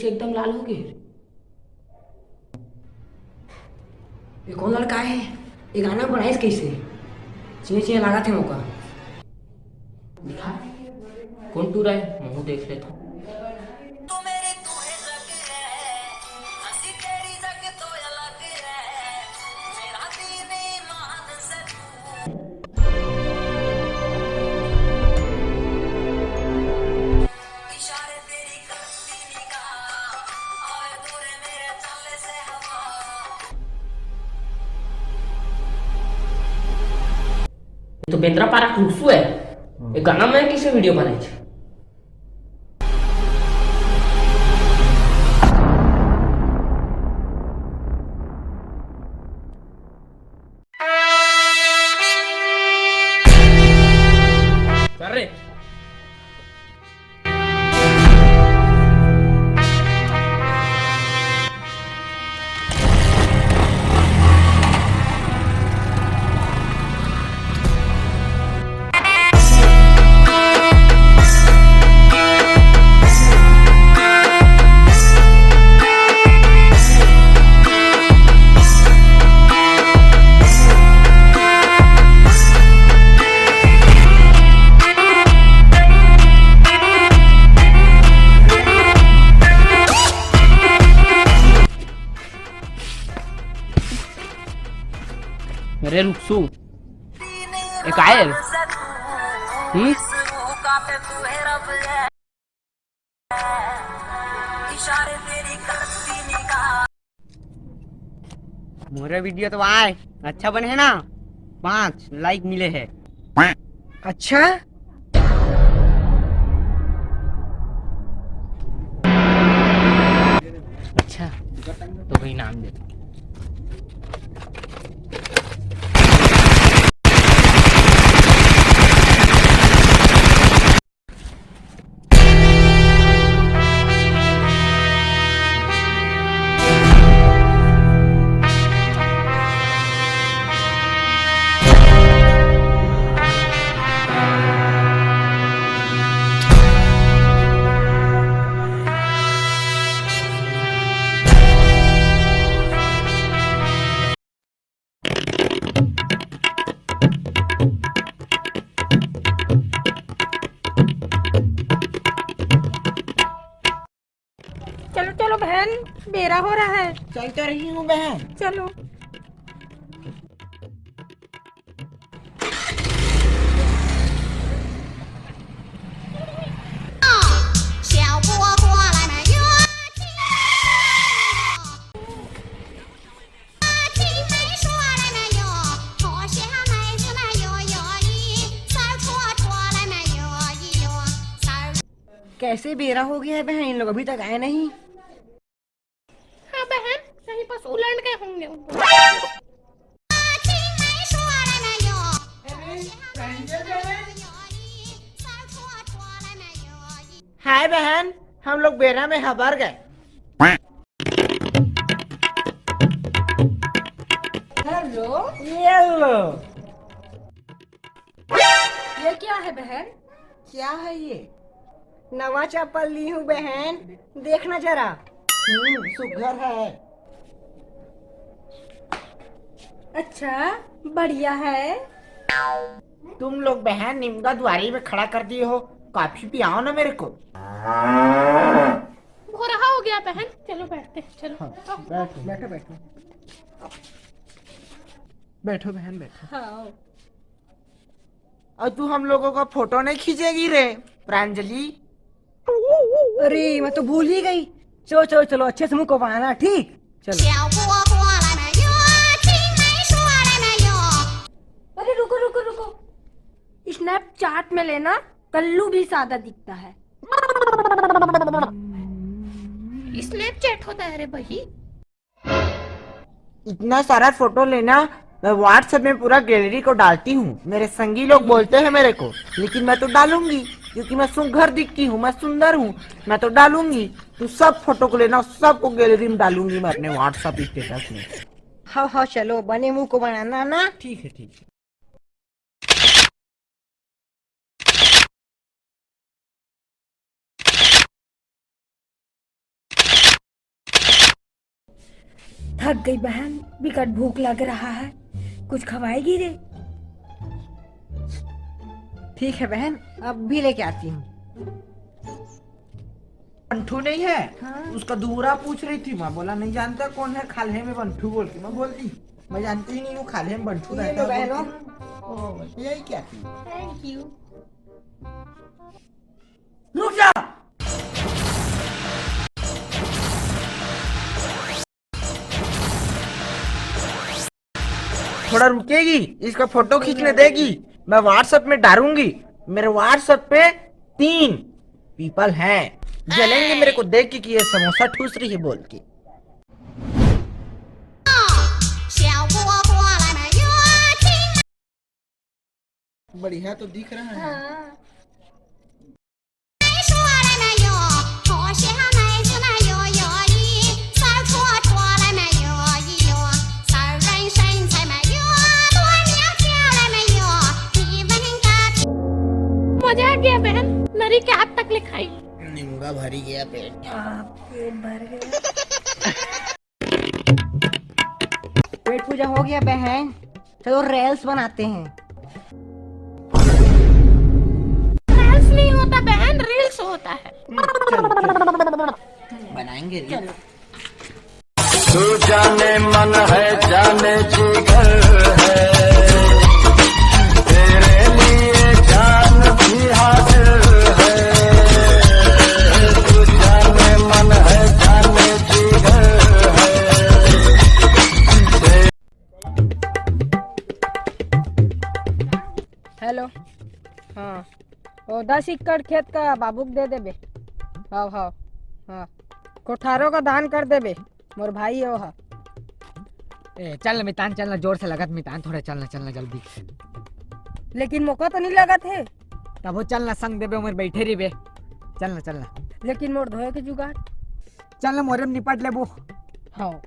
से एकदम लाल हो गए। ये कौन लड़का है? ये गाना बनाइस कैसे? चिए चिए लगा थे मौका दिखा। कौन टूरा है मुँह देख लेता हूँ। तो बेंद्रा पारा खुशू है। ये गाना मैं किसे वीडियो बनाई छे? अरे अरे रुकसू एक आयर मोरे वीडियो तो आए अच्छा बने है ना, 5 लाइक मिले हैं। अच्छा अच्छा तो भाई नाम दे। चलो चलो बहन, बेरा हो रहा है। चल तो रही हूँ बहन। चलो। कैसे बेरा हो गया है बहन, इन लोग अभी तक आए नहीं। हाँ बहन, कहीं बस उलट गए होंगे। हाय बहन, हम लोग बेरा में हबर गए। हेलो, ये लो। ये क्या है बहन? क्या है ये? नवा चप्पल ली हूँ बहन, देखना जरा। सुघर है। अच्छा, बढ़िया है। तुम लोग बहन निमगा द्वारी में खड़ा कर दिए हो, कॉफी पियाओ ना मेरे को। हो रहा हो गया बहन, चलो बैठते हैं, चलो। बैठो बैठो बैठो बैठो बहन बैठो। हाँ। और तू हम लोगों का फोटो नहीं खींचेगी रे प्रांजलि? अरे मैं तो भूल ही गई। चलो चलो चलो अच्छे से मुंह को बनाना, ठीक चलो। अरे रुको रुको रुको, स्नैपचैट में लेना, कल्लू भी सादा दिखता है। स्नैपचैट होता है रे भाई। इतना सारा फोटो लेना, मैं व्हाट्सएप में पूरा गैलरी को डालती हूँ। मेरे संगी लोग बोलते हैं मेरे को, लेकिन मैं तो डालूंगी क्योंकि मैं सुंदर दिखती हूँ, मैं सुंदर हूँ। मैं तो डालूंगी। तू सब फोटो को लेना, सबको गैलरी में डालूंगी मैं अपने व्हाट्सएप स्टेटस में। हाँ हाँ चलो, बने मुंह को बनाना ना। ठीक है ठीक है। थक गई बहन, बिकट भूख लग रहा है, कुछ खवाएगी रे? ठीक है बहन, अब भी लेके आती हूँ। बंठू नहीं है? हाँ। उसका दूरा पूछ रही थी, मैं बोला नहीं जानता कौन है, खाले में बंठू बोल के मैं बोल दी। मैं जानती ही नहीं हूँ खाले में बंठू रहता है। यही क्या थी? Thank you. रुक जा। थोड़ा रुकेगी? इसका फोटो खींचने देगी? मैं व्हाट्सएप में डालूंगी। मेरे व्हाट्सएप पे 3 पीपल हैं, जलेंगे मेरे को देख के कि ये समोसा ठूस रही है बोल के। बढ़िया तो दिख रहा है। हाँ। मजा आ गया बहन, नरी के हाथ तक लिखाई। निम्बा भरी गया पेट। पेट भर गया। पेट पूजा हो गया बहन, चलो रेल्स बनाते हैं। रील्स नहीं होता बहन, रील्स होता है। बनाएंगे रील। तू जाने मन है जाने जिगर है, तेरे लिए जान भी हाजिर है। तू जाने मन है जाने जिगर है। हेलो, हाँ, वो 10 एकड़ खेत का बाबूक दे देबे। हाँ हाँ हाँ, कोठारों का दान कर देबे, मोर भाई हो हा। ए चल मितान, चलना जोर से लगत मितान, थोड़े चलना चलना जल्दी। लेकिन मौका तो नहीं लगा थे। तब वो चलना संग देबे, उमर बैठे रही बे। चलना चलना लेकिन मोर धोए के जुगाड़। चलना, मोरे में निपट लेबो। हाँ।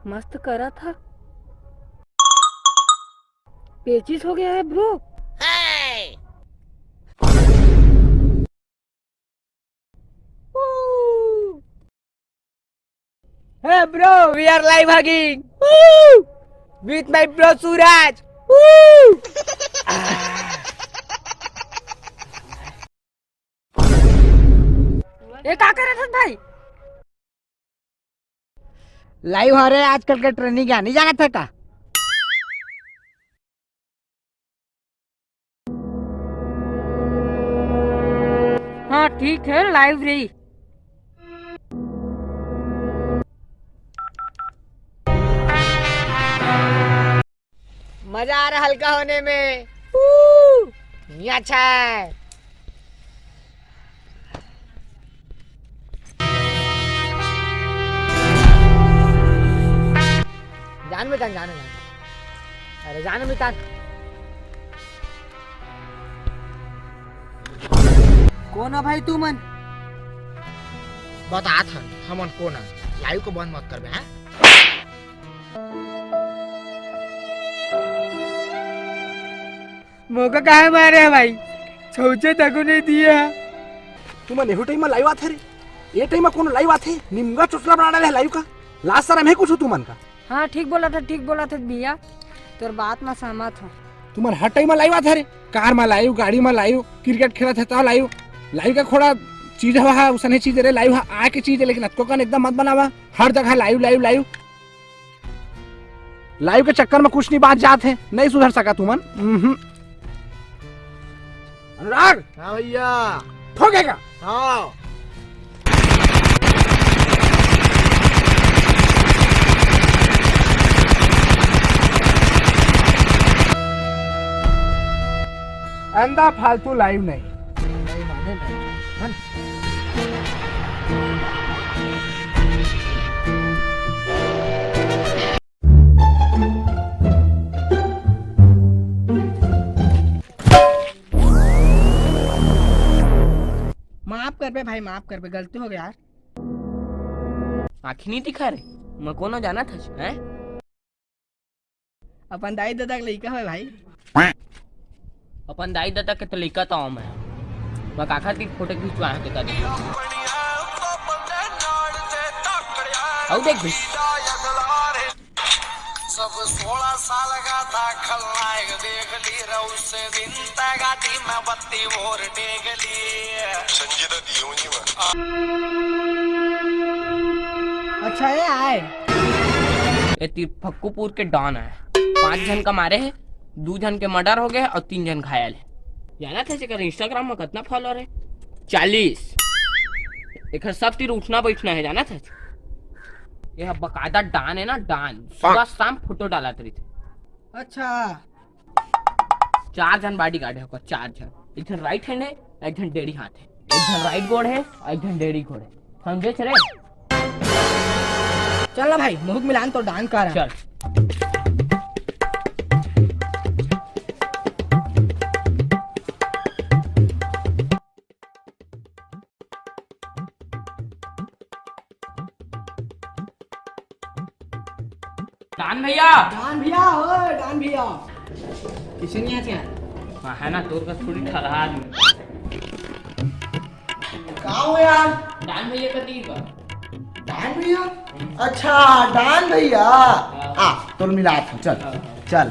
मस्त करा था। पेचिस हो गया है bro. Hey bro, we are live hugging. With my bro Suraj. ये क्या कर रहे थे भाई? लाइव हो रहे आजकल के ट्रेनिंग क्या नहीं जाना था का? हाँ ठीक है, लाइव रही। मजा आ रहा हल्का होने में। ये अच्छा है। जान मितान, जान। अरे जान मितान। कौन है भाई तू मन? बता था हमन कौन है, लाइव को बंद मत कर बे। हैं मौका काहे मारे है भाई, सोचे तको नहीं दिया। तुम नेहू टाइम में लाइव आथे रे, ये टाइम में कौन लाइव आथे? निम्गा चुचला बना डाले लाइव का। लास्ट सारा मैं कुछ तुमन का। हाँ ठीक बोला था भैया, तोर बात में सहमत हूँ। तुमन हर टाइम में लाइव आथे रे, कार में लाइव, गाड़ी में लाइव, क्रिकेट खेलत है तो लाइव। लाइव का थोड़ा चीज है, उसने चीज रे लाइव आ के चीज है, लेकिन अतको का एकदम मत बनावा। हर जगह लाइव लाइव लाइव लाइव के चक्कर में कुछ नहीं बात जात है, नहीं सुधर सका तुमन। अनुराग। हाँ भैया। ठोकेगा। हाँ। अंधा फालतू लाइव नहीं माने नहीं। बे भाई, माफ कर बे, गलती हो गया यार। आँखी नहीं दिखा रे, मैं कोनो जाना था हैं? अपन दाई दादा के लड़का है भाई। अपन दाई दादा के तो लइका तो मैं काका की फोटो खिंचवा के का दे। आओ देख भाई, सब 16 साल का था खलनायक, देख ली उस दिन तगाती में बत्ती और टेक ली संजीदा दियोनी में। अच्छा ये आए ये फक्कूपुर के डॉन है। 5 जन का मारे है, 2 जन के मर्डर हो गए और 3 जन घायल है। जाना था जेकर इंस्टाग्राम में कितना फॉलोअर है? 40। एक सब तीर उठना बैठना है, जाना था। ये बकायदा डान है ना, डान सुबह शाम फोटो डाला तरी थे। अच्छा 4 जन बॉडी गार्ड है, 4 जन। एक जन राइट हैंड है, एक जन डेढ़ी हाथ है, एक जन राइट गोड़ है और एक जन डेढ़ी गोड़ है। समझे चले? चल ना भाई, मुख मिलान तो डांस कर। चल डान भैया, डान भैया, ओए डान भैया, किसी नहीं आते यार। हाँ है ना, तोर का थोड़ी ठहरा आदमी। कहाँ हो यार? डान भैया का तीर का डान भैया? अच्छा डान भैया, आ तो मिला था, चल चल।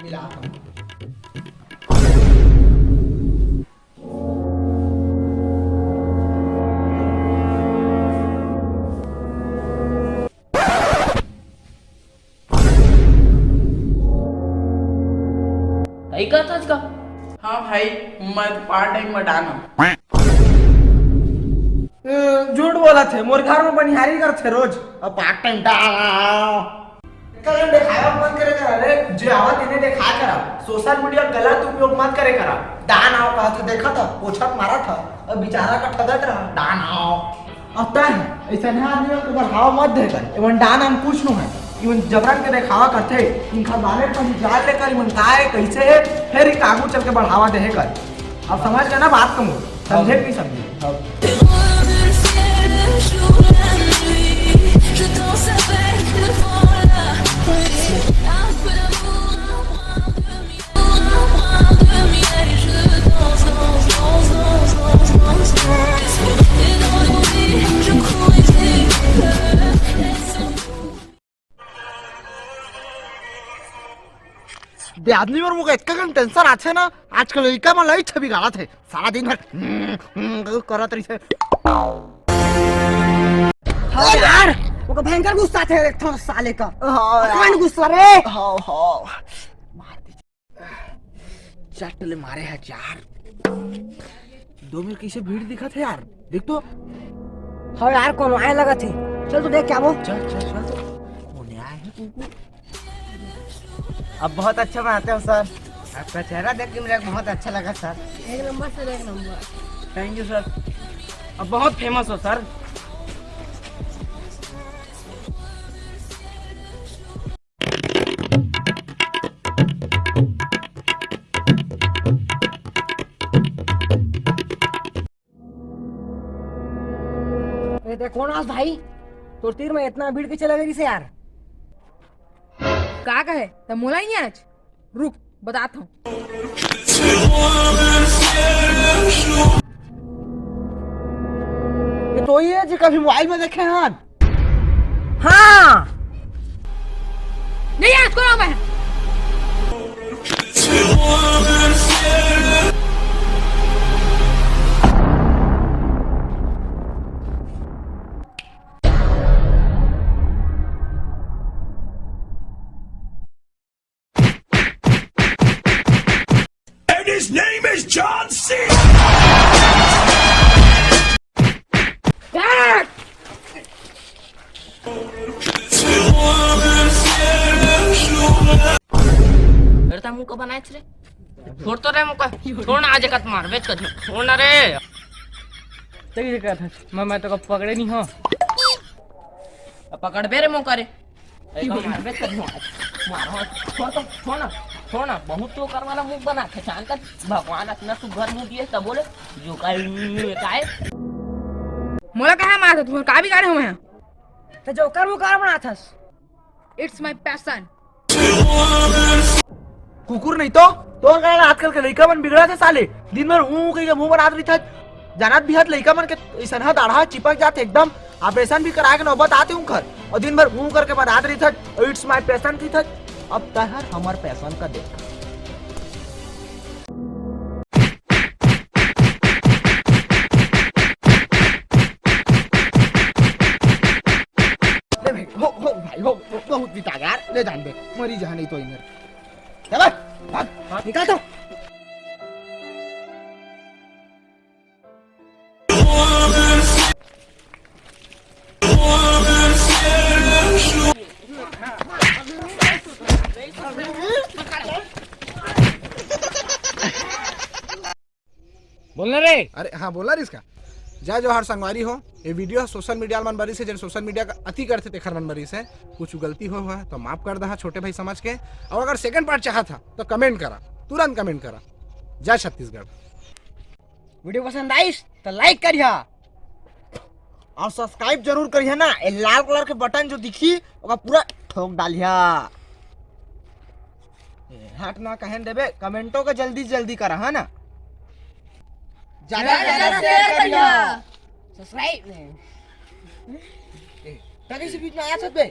मिला था। कहीं का था इसका? हाँ भाई, मैं पार्ट टाइम में डान हूँ। झूठ बोला थे, मोर घर में बनिहारी कर थे रोज। अब पार्ट टाइम डान कल दिखाया मत करे करा रे, जो आवा तेने दिखा करा। सोशल मीडिया गलत उपयोग मत करे करा। डान आओ कहा था, देखा था पोछत मारा था और बेचारा का ठगत रहा। डान आओ अब तय ऐसा नहीं आदमी को बढ़ावा मत दे कर। एवं डान हम पूछ लूं है, इवन जबरन के दिखावा करते इनका बाले पर जाल लेकर इवन काय कैसे है, फिर कागू चल के बढ़ावा दे कर। अब समझ गए ना बात को, समझे कि समझे? आदमी और मुझे इतना कम टेंशन आछे ना, आजकल लड़का में लई छवि गाला थे, सारा दिन भर करत रही थे। हाँ यार, वो भयंकर गुस्सा थे एक तो साले का। हाँ गुस्सा रे। हाँ हाँ मार दीजिए, चटले मारे हैं यार। 2 मिनट कैसे भीड़ दिखा थे यार, देख तो। हाँ यार, कौन आए लगा थे, चल तो देख क्या वो। चल चल चल, कौन आए हैं? अब बहुत अच्छा बनाते हो सर, आपका चेहरा देख के मेरा बहुत अच्छा लगा सर। एक नंबर सर, एक नंबर। Thank you sir. अब बहुत फेमस हो सर। देख कौन आज भाई, तो तीर में इतना भीड़ के लगे से यार। का कहे तो मोला ही नहीं आज, रुक बताता हूँ। ये तो ही है जो कभी मोबाइल में देखे हैं। हाँ नहीं आज को मैं His name is John C. करता मुंह को बनाए रे, छोड़ तो रे मुंह को, छोड़ ना आज कत मार बेच कर, छोड़ ना रे। सही जगह था, मैं तो पकड़े नहीं हो। पकड़ बे रे मुंह करे, मार बेच कर। मारो छोड़ ना बहुत तो कर वाला मुंह बना खचान कर भगवान अपना सुघर मुंह दिए तब बोले जो काय मोला कहा मार तुम का भी गाड़े हुए हैं तो जोकर मुकार बना था इट्स माय पैशन कुकुर नहीं तो कारण आजकल के लड़का मन बिगड़ा थे साले दिन भर कहीं के मुंह बना रही था जानत भी हद लड़का मन के ऐसा हद आढ़ा चिपक जाते एकदम ऑपरेशन भी करा के नौबत आते हूँ घर और दिन भर करके बना रही था इट्स माय पैशन थी था अब तहर हमार पैशन का देख भाई हो बहुत बीता यार ले जान दे मरी जा नहीं तो इधर निकाल दो बोलना रे। अरे हाँ बोला रे इसका जय जोहार संगवारी हो ये वीडियो सोशल मीडिया मन बरी से जन सोशल मीडिया का अति करते तेखर मन बरी से कुछ गलती हो हुआ तो माफ कर दहा छोटे भाई समझ के और अगर सेकंड पार्ट चाहा था तो कमेंट करा तुरंत कमेंट करा जय छत्तीसगढ़। वीडियो पसंद आई तो लाइक करिया और सब्सक्राइब जरूर करिए ना ये लाल कलर के बटन जो दिखी ओका पूरा ठोक डालिया हट ना कहन देबे कमेंटों का जल्दी जल्दी करा है ना ज्यादा शेयर करिया सब्सक्राइब ताकि से बीच में आया छत पे